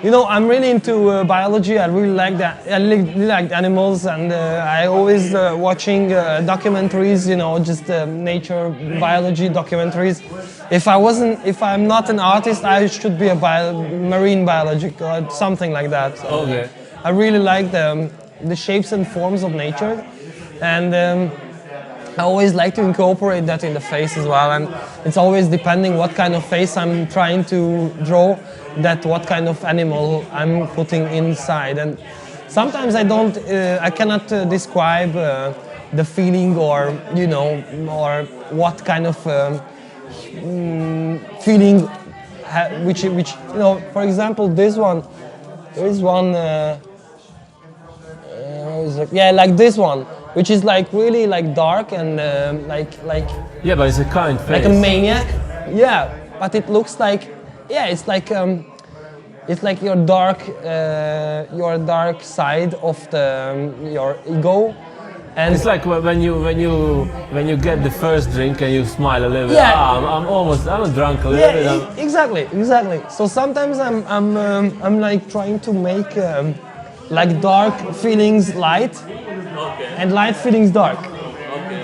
You know, I'm really into biology. I really like that. I really like animals, and I always watching documentaries. You know, just nature biology documentaries. If I'm not an artist, I should be a marine biologist or something like that. So Okay. I really like the shapes and forms of nature, and I always like to incorporate that in the face as well. And it's always depending what kind of face I'm trying to draw, that what kind of animal I'm putting inside. And sometimes I cannot describe the feeling, or you know, or what kind of feeling, which you know. For example, this one, there is one. Like this one, which is like really like dark and like. Yeah, but it's a kind face. Like a maniac. Yeah, but it looks like, yeah, it's like your dark side of your ego. And it's like when you get the first drink and you smile a little bit. Yeah. I'm a drunk a little bit. Exactly. So sometimes I'm like trying to make like dark feelings light, and light feelings dark.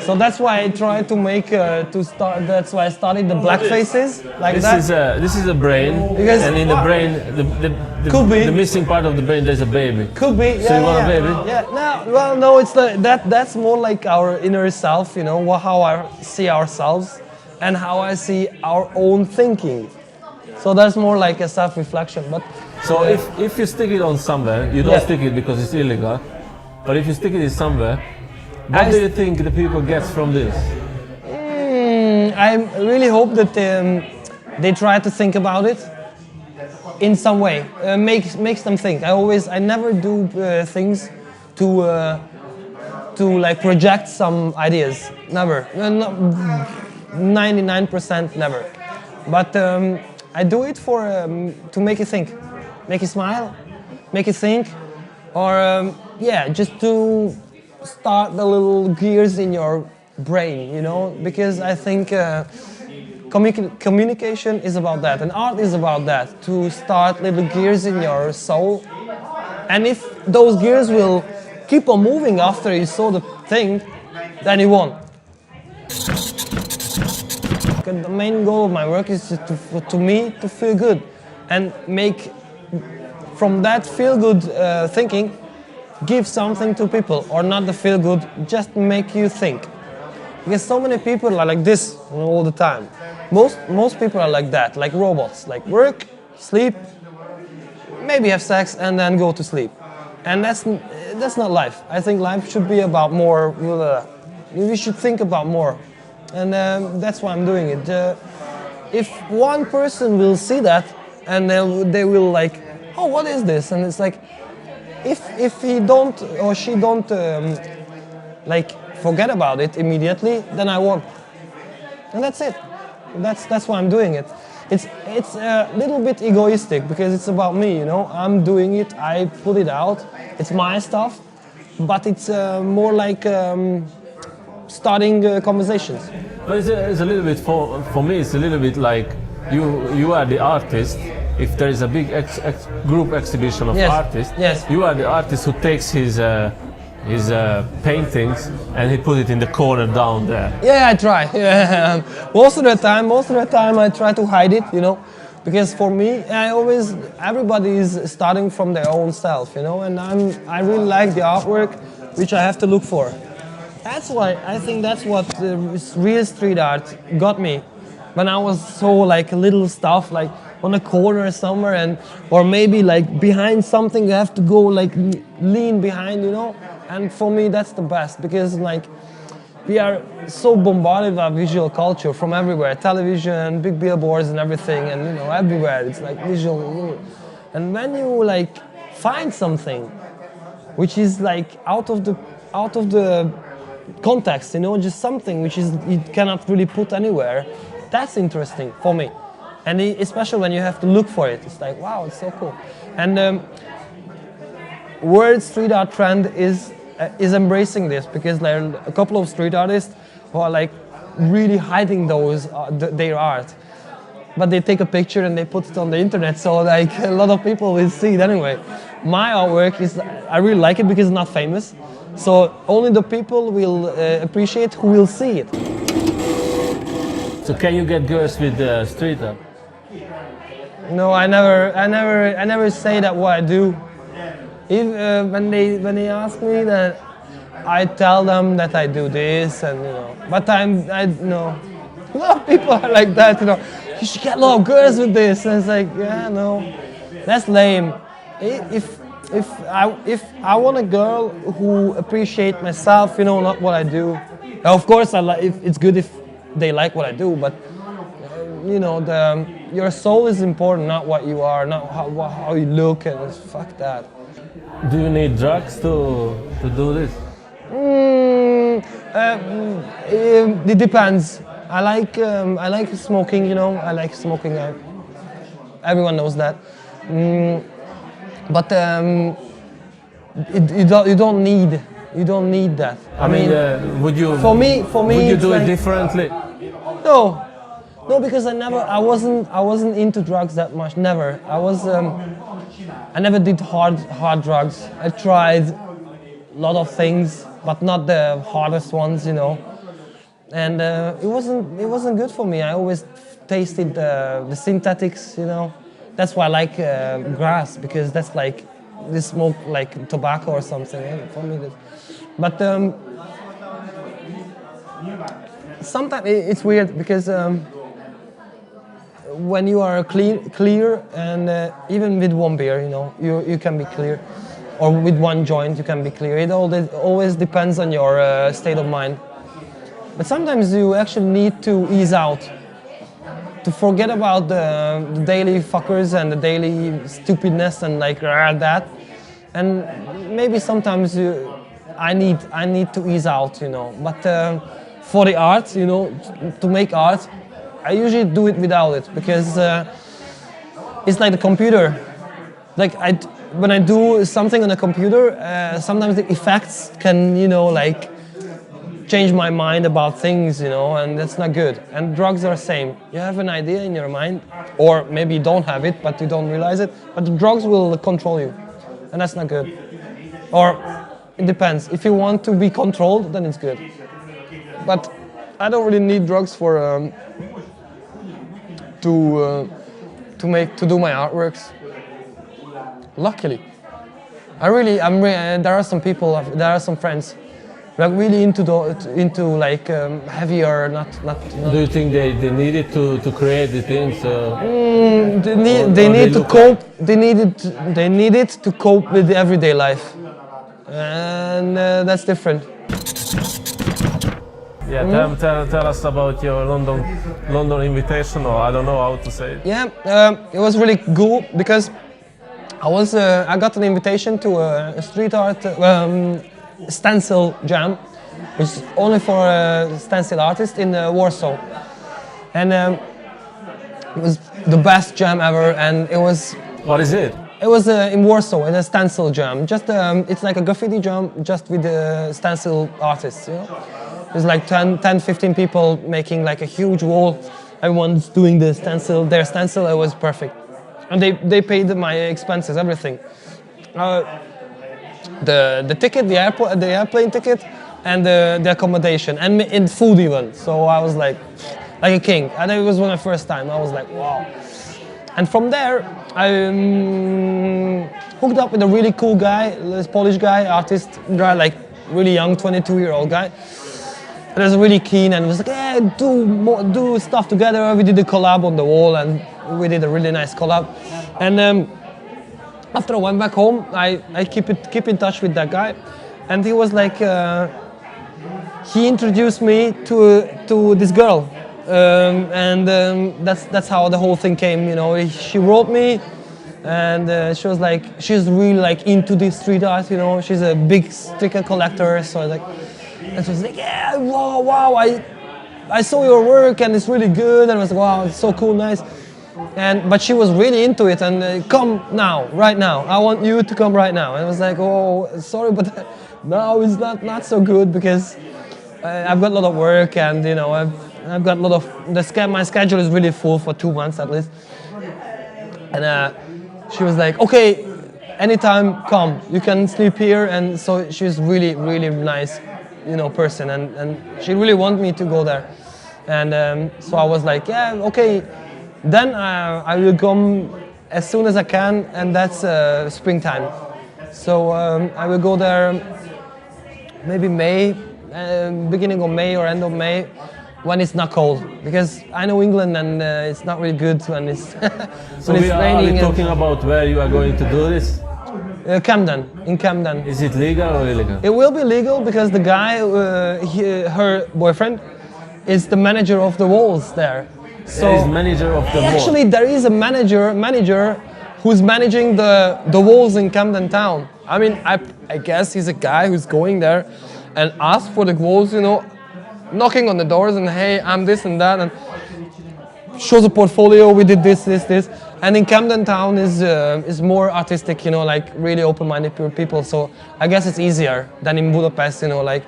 So that's why I try to make That's why I started the black faces like that. This is a brain, Because- and in the brain, Could be. the missing part of the brain, there's a baby. Could be. So you want a baby? Yeah. No. Well, no. It's that's more like our inner self. You know, how I see ourselves, and how I see our own thinking. So that's more like a self-reflection. But So if you stick it on somewhere, you don't Yeah. stick it because it's illegal. But if you stick it in somewhere, what do you think the people get from this? I really hope that they try to think about it in some way. Makes them think. I never do things to like project some ideas. Never. 99% never. But I do it to make you think, make you smile, make you think, or just to start the little gears in your brain, you know, because I think communication is about that, and art is about that, to start little gears in your soul. And if those gears will keep on moving after you saw the thing, then you won. The main goal of my work is to me to feel good, and make from that feel good thinking, give something to people, or not the feel good, just make you think. Because so many people are like this all the time. Most people are like that, like robots, like work, sleep, maybe have sex, and then go to sleep. And that's not life. I think life should be about more. We should think about more, and that's why I'm doing it. If one person will see that, and they will like, oh, what is this? And it's like, if he don't or she don't like forget about it immediately, then I won. And that's it. That's why I'm doing it. It's a little bit egoistic because it's about me, you know. I'm doing it. I put it out. It's my stuff, but it's more like starting conversations. But it's a little bit for me. It's a little bit like you are the artist. If there is a big group exhibition of Yes. artists, Yes. you are the artist who takes his paintings and he put it in the corner down there. Yeah, I try. Yeah. Most of the time I try to hide it, you know, because for me, everybody is starting from their own self, you know, and I really like the artwork, which I have to look for. That's why I think that's what real street art got me. When I was so like little stuff, like on a corner somewhere, or maybe like behind something, you have to go like lean behind, you know. And for me, that's the best, because like we are so bombarded by visual culture from everywhere, television, big billboards and everything, and you know, everywhere it's like visual. And when you like find something which is like out of the context, you know, just something which is you cannot really put anywhere, that's interesting for me. And especially when you have to look for it, it's like, wow, it's so cool. And world street art trend is embracing this, because there are a couple of street artists who are like really hiding their art. but they take a picture and they put it on the internet, so like a lot of people will see it anyway. My artwork is, I really like it because it's not famous, so only the people will appreciate who will see it. So can you get girls with street art? No, I never say that what I do. If when they ask me, that I tell them that I do this, and but I know a lot of people are like that, you should get a lot of girls with this, and it's like, yeah, no, that's lame. If I want a girl who appreciate myself, not what I do. Of course, it's good if they like what I do, but your soul is important, not what you are, not how you look, and fuck that. Do you need drugs to do this? It depends. I like smoking, I like smoking. Everyone knows that. But you don't need that. I mean, would you? For me, would you do it like, differently? No, because I wasn't into drugs that much. Never. I never did hard drugs. I tried a lot of things, but not the hardest ones, And it wasn't good for me. I always tasted the synthetics, That's why I like grass, because that's like they smoke like tobacco or something. For me, but sometimes it's weird because. When you are clear, and even with one beer, you can be clear, or with one joint you can be clear. It always depends on your state of mind. But sometimes you actually need to ease out, to forget about the daily fuckers and the daily stupidness and like that. And maybe sometimes I need to ease out, But for the art, to make art, I usually do it without it, because it's like the computer. Like when I do something on a computer, sometimes the effects can, like change my mind about things, and that's not good. And drugs are the same. You have an idea in your mind, or maybe you don't have it, but you don't realize it. But the drugs will control you, and that's not good. Or it depends. If you want to be controlled, then it's good. But I don't really need drugs for. To do my artworks. Luckily, there are some people, there are some friends, like really into like heavier, not. Do you think they need it to create the things? They need to cope. They need it to cope with the everyday life, and that's different. Yeah, tell us about your London invitation, or I don't know how to say it. Yeah, it was really cool because I got an invitation to a street art stencil jam, which is only for stencil artists in Warsaw, and it was the best jam ever. And it was. What is it? It was in Warsaw, in a stencil jam. Just it's like a graffiti jam, just with the stencil artists. There's like 10, 15 people making like a huge wall. Everyone's doing their stencil. It was perfect. And they paid my expenses, everything. The ticket, the airplane ticket, and the accommodation, and in food even. So I was like a king. And it was my first time. I was like, wow. And from there, I hooked up with a really cool guy, this Polish guy, artist guy, like really young, 22-year-old guy. And I was really keen, and was like, yeah, do stuff together. We did a collab on the wall, and we did a really nice collab. And after I went back home, I keep in touch with that guy, and he was like, he introduced me to this girl, and that's how the whole thing came. She wrote me, and she was like, she's really like into this street art. She's a big sticker collector, so like. And she was like, yeah, wow, I saw your work and it's really good. And I was like, wow, it's so cool, nice. But she was really into it, and come now, right now. I want you to come right now. And I was like, oh, sorry, but now it's not so good because I've got a lot of work, and I've got a lot of my schedule is really full for 2 months at least. And she was like, okay, anytime come, you can sleep here. And so she's really, really nice, person, and she really wanted me to go there. And so I was like, yeah, okay. Then I will come as soon as I can, and that's springtime. So I will go there maybe May, beginning of May or end of May, when it's not cold. Because I know England, and it's not really good when it's So when it's are raining. we talking about where you are going to do this? Camden, in Camden. Is it legal or illegal? It will be legal because the guy, her boyfriend, is the manager of the walls there. So He's manager of the actually, mall. there is a manager who's managing the walls in Camden Town. I mean, I guess he's a guy who's going there and asks for the walls, knocking on the doors and, hey, I'm this and that, and shows a portfolio. We did this. And in Camden Town is more artistic, like really open-minded people. So I guess it's easier than in Budapest, like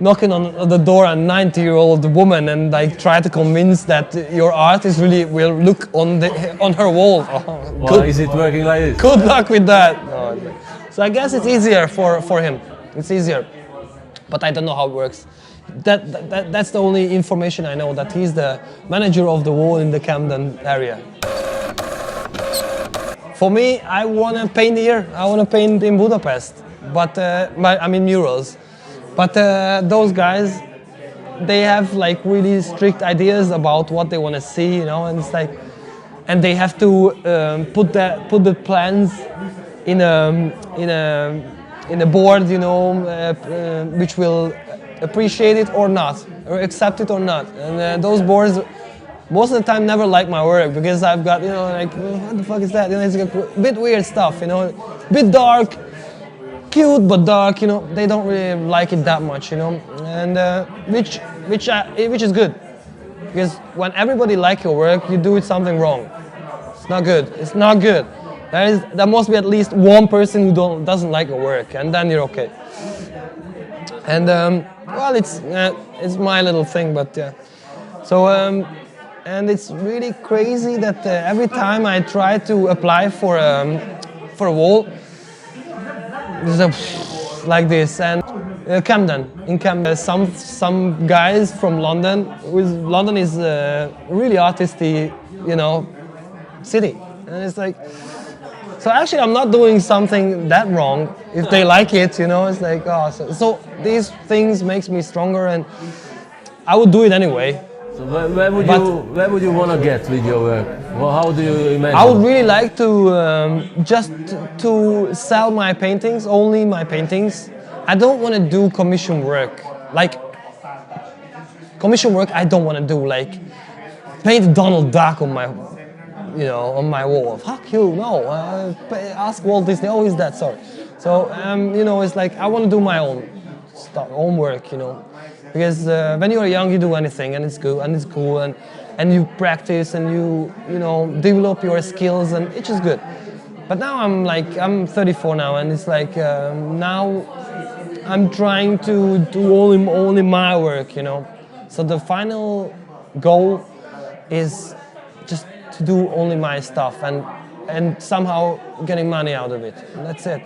knocking on the door a 90-year-old woman and like try to convince that your art is really will look on her wall. Oh, Well, is it working like this? good luck with that. No. So I guess it's easier for him. It's easier, but I don't know how it works. That's the only information I know, that he's the manager of the wall in the Camden area. For me, I want to paint here. I want to paint in Budapest, but murals. But those guys, they have like really strict ideas about what they want to see, and it's like, and they have to put the plans in a board, which will appreciate it or not, or accept it or not. And those boards, most of the time, never like my work because I've got, like, what the fuck is that? It's a bit weird stuff, bit dark. Cute but dark, they don't really like it that much, and which is good, because when everybody likes your work, you do something wrong. It's not good. It's not good. There must be at least one person who doesn't like your work, and then you're okay. And well, it's my little thing, but yeah. So and it's really crazy that every time I try to apply for a wall, like this, and Camden, in Camden, some guys from London. London is a really artisty, city, and it's like, so actually I'm not doing something that wrong if they like it, It's like, oh, so these things makes me stronger, and I would do it anyway. So where would you want to get with your work? Well, how do you imagine? I would really like to just to sell my paintings, only my paintings. I don't want to do commission work. Like, commission work I don't want to do. Like, paint Donald Duck on my, on my wall. Fuck you, no. Ask Walt Disney. Oh, is that? Sorry. So, it's like I want to do my own stuff, own work, Because when you are young, you do anything, and it's good, and it's cool, and you practice, and you develop your skills, and it's just good. But now I'm 34 now, and it's like now I'm trying to do only my work, So the final goal is just to do only my stuff, and somehow getting money out of it. And that's it.